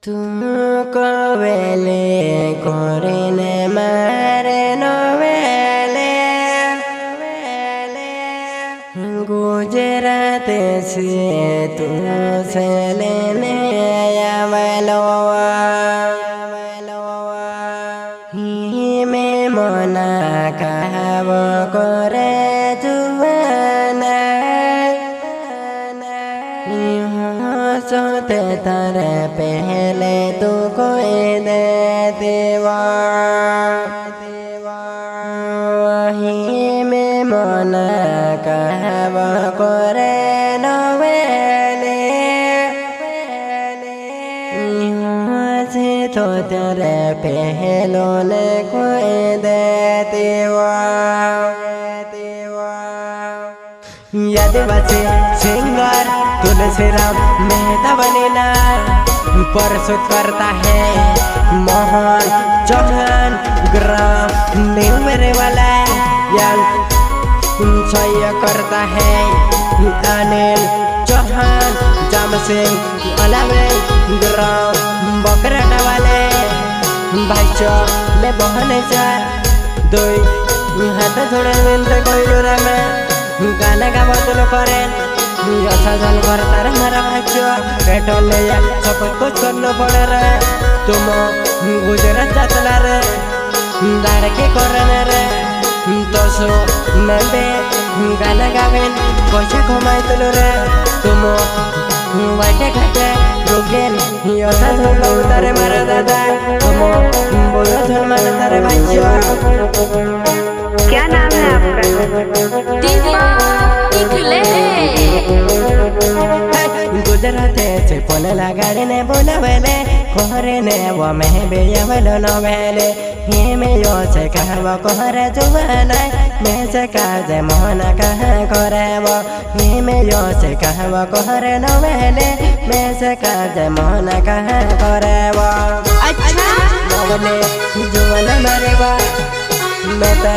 तुमको वेले कोरिने मारे नवेले गुजरात से तू से लेने आवलोवा ही में मना कहव करे जुवाना सोते तारे पहले तू कोई दे देवा वही में मना कहव करे नवेले से तो तेरे पहलो ने कोई दे देवा यादवाचे सिंगर तुलसीराम मेहता बनेना प्रस्तुत करता है मोहन चौहान ग्राम नेवरे वाला सह्य करता है अनिल चौहान जाम सिंह अलावे ग्राम बकराटा वाले भाई ले बहने जा दो हाथ थोड़े मिलते कोई में गाना का बदल करें असाधन करता रे मेरा भाइयों पेट्रोल ले या सब कुछ करना पड़े रे तुम गुजरात जातला रे दार के करने रे तो सो मैं बे गाना गावें पैसा कमाई तुलो रे तुम वाटे घाटे रोगेन असाधन करता रे मेरा दादा तुम बोलो धन मारे तारे भाइयों। क्या नाम है आपका? गुजरात से पोले लगाड़ी ने बोलावेले कोहरे ने वो में बेयावलो नवेले हे में यो से कहवा कोहरे जुवाना मैं से काजे मोहना कहा करे वो हे में यो से कहवा कोहरे नवेले मैं से काजे मोहना कहा करे वो अच्छा नवले जुवाना मारे वो मैं तो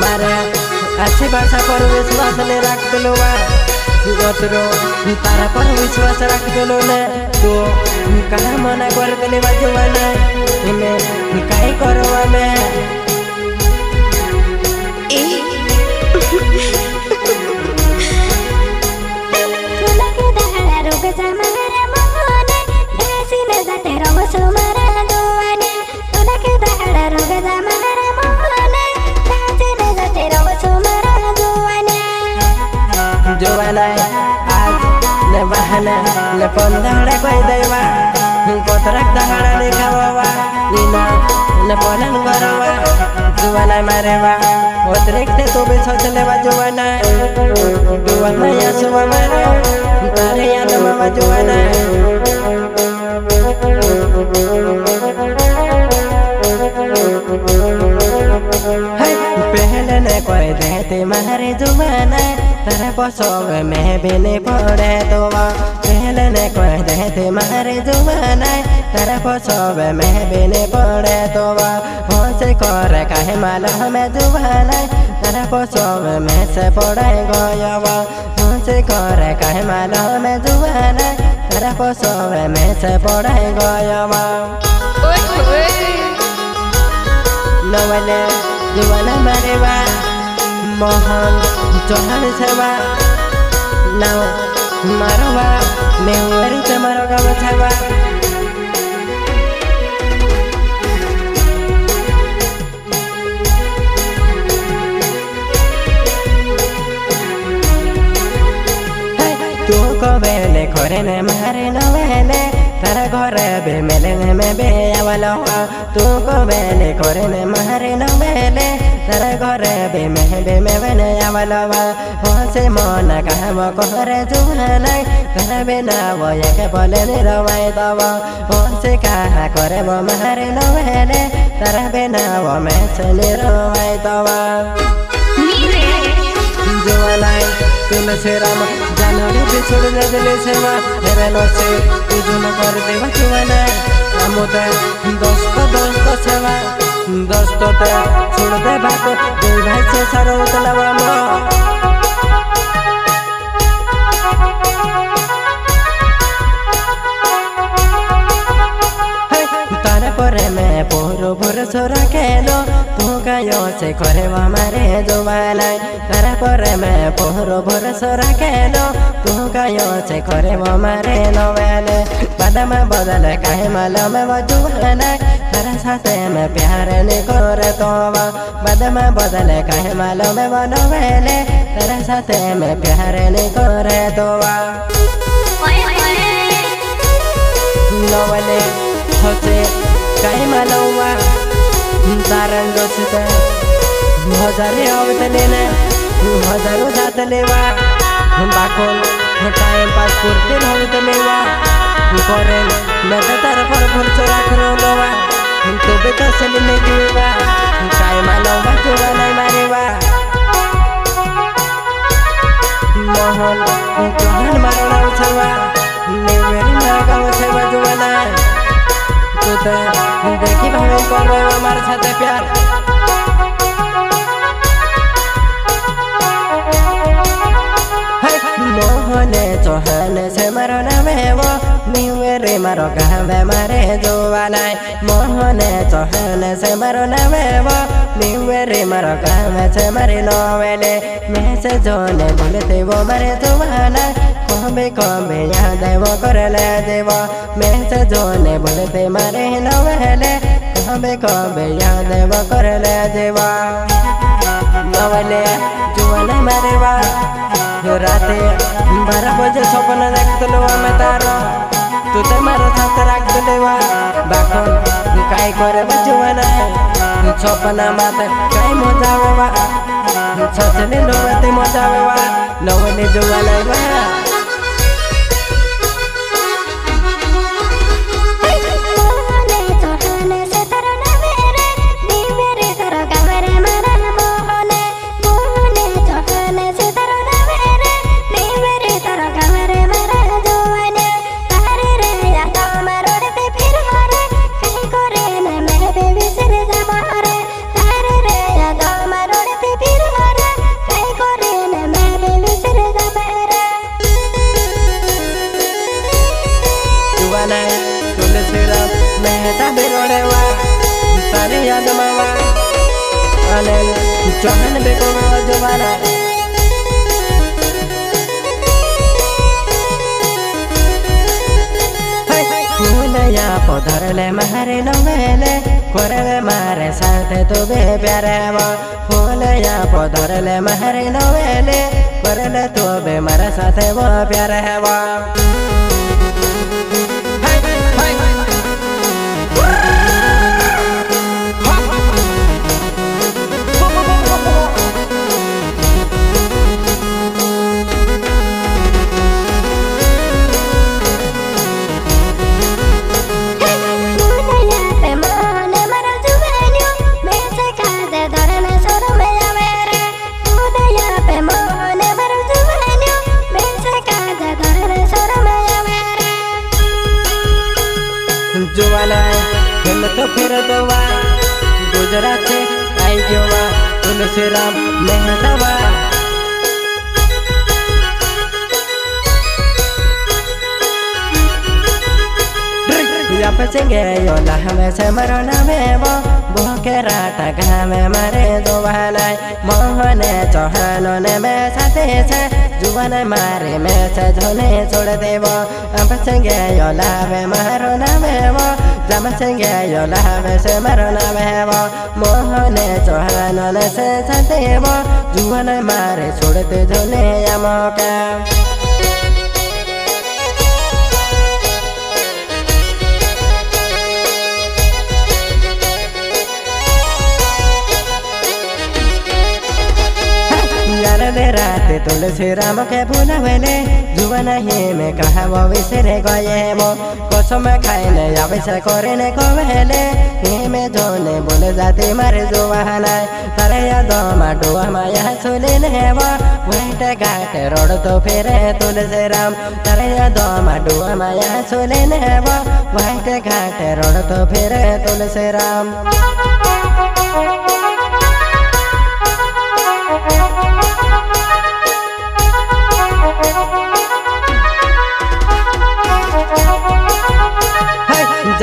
मारे अच्छी भाषा पर विश्वास ने रख लो गोत्रो तारा पर विश्वास रख लो ने तो कहाँ मना कर दिले बाजुवाना इन्हें काहे करवा में तुला के दहला रोग जमारा मोहने ऐसी न जाते रोग सुमारा दुआने तुला के दहला रोग जमारा मोहने ऐसी न जाते रोग सुमारा दुआने जुवाना आज ने बहाना ने पंदाड़ा कोई देवा कोतरक दहाड़ा दिखावा नीना ने पोलन करवा जुवाना मारेवा ओतरेकते तो भी सोच लेवा जुवाना जुवाना या सुवा मारे तारे या नवा जुवाना पहले ने कोई देते मारे जुवाना तेरे पसोग में भी नहीं पड़े तो पहले ने कोई देते मारे जुवाना तेरे पसोग में भी नहीं पड़े तो से करे काहे माला हमें जुवाना तेरे पसोग में से पड़े गया से करे काहे माला हमें जुवाना तेरे पसोग में से पड़े गया नवले जुवाना मारे मोहन चौहान सेवा नाव मारवा नेवरी से मारो का बचावा तू को बेले खोरे ने मारे नवेले तारा घरे बे मेले में बे आवलो तू को बेले खोरे ने मारे नवेले तारा घरे बे में बने आवलो से मन कहव कोहरे जुवाना तारा बिना वो एक बोले नि रवाई दवा से कहा करे वो मारे नवेले तारा बिना वो में से नि रवाई दवा जुवाना तुलसीराम जानोरी बिछुड़ दे दिले सेवा तेरे नो से तुझे न कर दे जुवाना अमुते दोस्त सेवा दोस्त ते छोड़ दे बात दे भाई से सारो तलवा मो पोहरो भरोसा राखेलो तू कायो से करे मारे जुवाना तारा पर में पोहरो भरोसा राखेलो तू कायो से करे मारे नवेले बदम बदल काहे मालूम वो जुवाना तारा साथे में प्यार नहीं करे तो बदम बदल काहे मालूम वो नवेले तारा साथे में प्यार नहीं करे तो नवेले होते काहे मालूम तारंग से हजारे आवतले ना हजारों जातले वा बाकोल टाइम पास करते होतले वा करे मैं तो तारा पर भरोसा रखरो लोवा तो बेटा सलने जीवा काहे मालूम जुवा नहीं मारेवा मोहन जोहन मारना छवा नेवेरी मागा छवा जुवाना तो देखी भावे करे हमारे साथ प्यार मोहने चौहान से मारो नामे वो निवेरे मारो गावे मारे जुवाना मोहने चौहान से मारो नामे वो निवेरे मारो गावे से मारे नवेले मैं से जोने बोलते वो मारे जुवाना कमे याद वो कर ले देवा मैं से जोने बोलते मारे नवेले कमे याद वो कर ले देवा नवेले जुवाना मारे वा राते 12 बजे सपना देखलो मैं तारो तू तो मारो साथ रख देवा बाखन काई करे बजुवाना सपना माते काई मजा आवेवा सचने लोते मजा आवेवा नवने जुवाना बा तुलसीराम मेहता बिरोड़ेवा सारी याद मावा अनिल चौहान बेको जवाना फूलया पधरले मारे नवेले कोरले मारे साथे तो बे प्यारे वो फूलया पधरले मारे नवेले कोरले तो बे मारे साथे वो प्यारे वो जुवाना हम तो फिर दोवा गुजरात से आई जोवा तुलसीराम मेहतावा या पचेंगे यो ला हमें से मरो ना में वो के राता गामे मारे जुवाना मोहने चौहानो ने में साथे से जुवाना मारे में से झोने छोड़ देवो अब संगे यो लावे मारो ना में वो जम संगे यो लावे से मारो ना में वो मोहने चौहानो ने से साथे वो जुवाना मारे छोड़ते झोने या मौका दे रात तुलसीराम के भुलावेले जुवाना ही में कहा वो विसरे गए वो कसम खाइने अवश्य करे ने कोवेले ही में जोने बोले जाते मारे जुवाना तारे याद माडुआ माया सुने ने वो वैटे घाटे रोड तो फिरे तुलसीराम तारे याद माडुआ माया सुने ने वो वैटे घाटे रोड तो फिरे तुलसीराम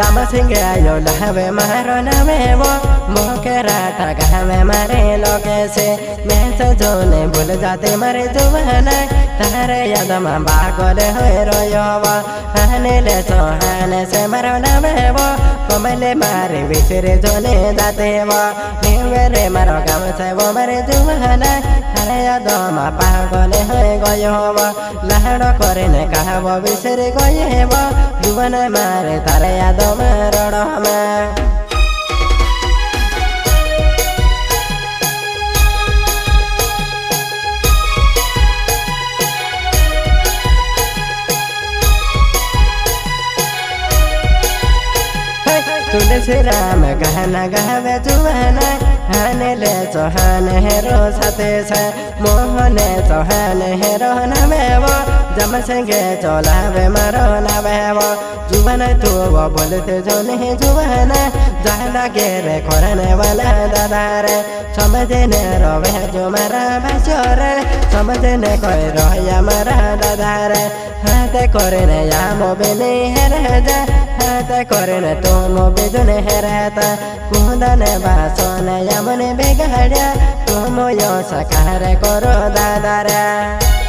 जाम सिंह आयो लहवे मारो नवे वो मोकेरा ठगा हमें मारे लोगे से मैं तो जोने भूल जाते मारे जुबाना तारे याद में बागोले होए रोयो वो हने ले तो हने से मारो नवे वो कोमले मारे विचरे जोने जाते वो निवेरे मारो काम से वो मारे जुबाना तारे याद में बागोले होए गयो वो लहड़ो करे ने कहा वो विचरे गए वो जुबाना मारे तारे याद में रोड़ो में तुलसी राम गहना गहवे जुबाना हने ले चौहान हेरो साथे से मोहने चौहान हेरो नवे वो जम संगे चौलावे मारो नवे वो जुबाना तू वो बोलते जो नहीं जुबाना जाना गेरे करने वाला दादारे समझने रोवे जो मारा बचोरे समझने कोई रोया मारा दादारे हाथे करने या मोबिनी हेरे जा हाथे करने तो मोबिजुने हेरेता कुंदने बासोने या मने बेगाड़िया तुम यो सकारे करो दादारे।